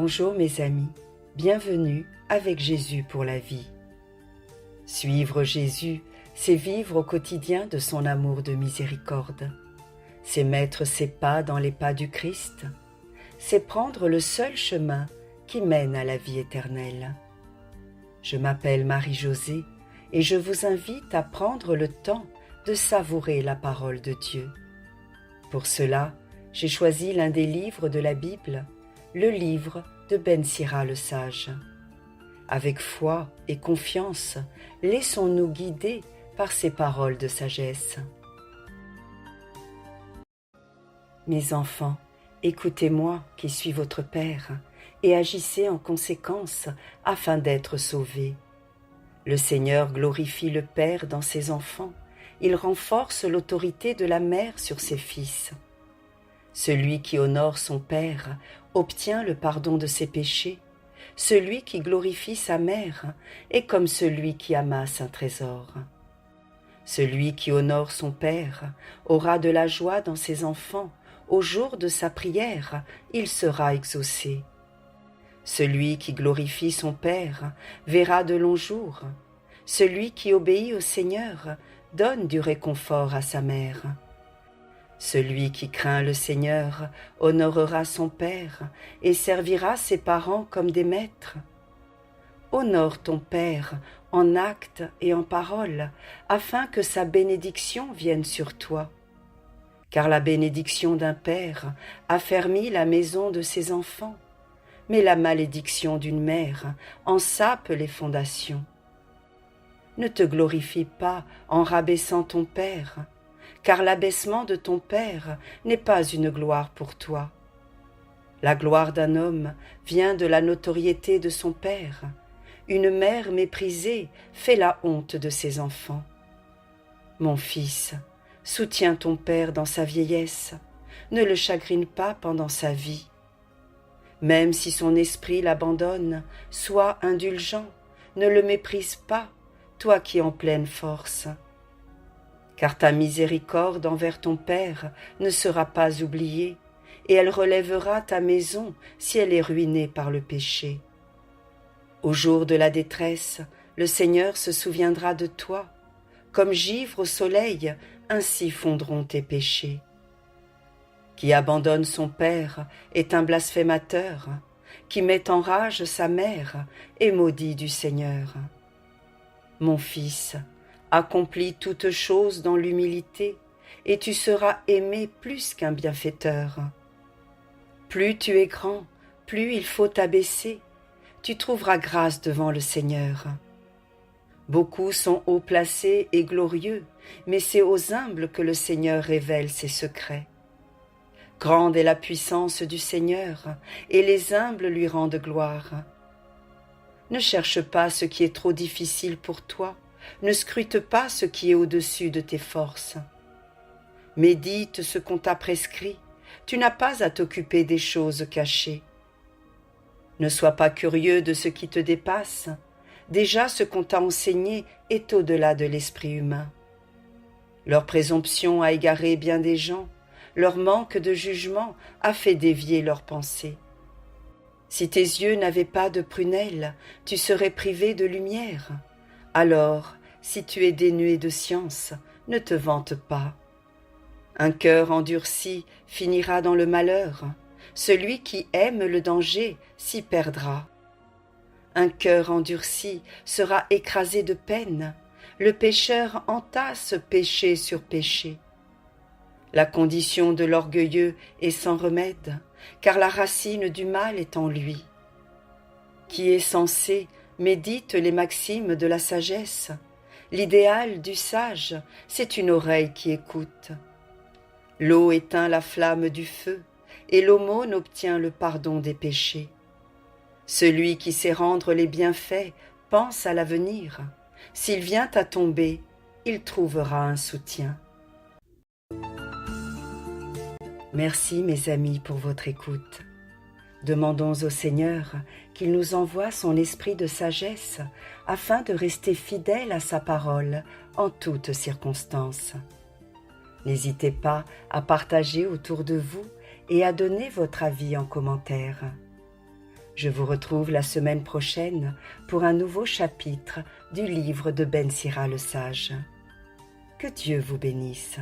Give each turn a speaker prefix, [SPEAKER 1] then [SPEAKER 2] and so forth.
[SPEAKER 1] Bonjour mes amis, bienvenue avec Jésus pour la vie. Suivre Jésus, c'est vivre au quotidien de son amour de miséricorde. C'est mettre ses pas dans les pas du Christ. C'est prendre le seul chemin qui mène à la vie éternelle. Je m'appelle Marie-Josée et je vous invite à prendre le temps de savourer la parole de Dieu. Pour cela, j'ai choisi l'un des livres de la Bible, le livre de Ben Sira le Sage. Avec foi et confiance, laissons-nous guider par ces paroles de sagesse. Mes enfants, écoutez-moi qui suis votre Père, et agissez en conséquence afin d'être sauvés. Le Seigneur glorifie le Père dans ses enfants, il renforce l'autorité de la mère sur ses fils. Celui qui honore son Père obtient le pardon de ses péchés. Celui qui glorifie sa mère est comme celui qui amasse un trésor. Celui qui honore son Père aura de la joie dans ses enfants. Au jour de sa prière, il sera exaucé. Celui qui glorifie son Père verra de longs jours. Celui qui obéit au Seigneur donne du réconfort à sa mère. Celui qui craint le Seigneur honorera son Père et servira ses parents comme des maîtres. Honore ton Père en actes et en paroles, afin que sa bénédiction vienne sur toi. Car la bénédiction d'un père affermit la maison de ses enfants, mais la malédiction d'une mère en sape les fondations. Ne te glorifie pas en rabaissant ton Père, car l'abaissement de ton Père n'est pas une gloire pour toi. La gloire d'un homme vient de la notoriété de son Père. Une mère méprisée fait la honte de ses enfants. Mon fils, soutiens ton Père dans sa vieillesse, ne le chagrine pas pendant sa vie. Même si son esprit l'abandonne, sois indulgent, ne le méprise pas, toi qui es en pleine force. Car ta miséricorde envers ton Père ne sera pas oubliée, et elle relèvera ta maison si elle est ruinée par le péché. Au jour de la détresse, le Seigneur se souviendra de toi. Comme givre au soleil, ainsi fondront tes péchés. Qui abandonne son Père est un blasphémateur, qui met en rage sa mère est maudit du Seigneur. Mon fils, accomplis toutes choses dans l'humilité, et tu seras aimé plus qu'un bienfaiteur. Plus tu es grand, plus il faut t'abaisser, tu trouveras grâce devant le Seigneur. Beaucoup sont haut placés et glorieux, mais c'est aux humbles que le Seigneur révèle ses secrets. Grande est la puissance du Seigneur, et les humbles lui rendent gloire. Ne cherche pas ce qui est trop difficile pour toi, ne scrute pas ce qui est au-dessus de tes forces. Médite ce qu'on t'a prescrit, tu n'as pas à t'occuper des choses cachées. Ne sois pas curieux de ce qui te dépasse, déjà ce qu'on t'a enseigné est au-delà de l'esprit humain. Leur présomption a égaré bien des gens, leur manque de jugement a fait dévier leurs pensées. Si tes yeux n'avaient pas de prunelles, tu serais privé de lumière. Alors, si tu es dénué de science, ne te vante pas. Un cœur endurci finira dans le malheur. Celui qui aime le danger s'y perdra. Un cœur endurci sera écrasé de peine. Le pécheur entasse péché sur péché. La condition de l'orgueilleux est sans remède, car la racine du mal est en lui. Qui est sensé médite les maximes de la sagesse. L'idéal du sage, c'est une oreille qui écoute. L'eau éteint la flamme du feu, et l'aumône obtient le pardon des péchés. Celui qui sait rendre les bienfaits pense à l'avenir. S'il vient à tomber, il trouvera un soutien. Merci mes amis pour votre écoute. Demandons au Seigneur qu'il nous envoie son esprit de sagesse afin de rester fidèles à sa parole en toutes circonstances. N'hésitez pas à partager autour de vous et à donner votre avis en commentaire. Je vous retrouve la semaine prochaine pour un nouveau chapitre du livre de Ben Sira le Sage. Que Dieu vous bénisse.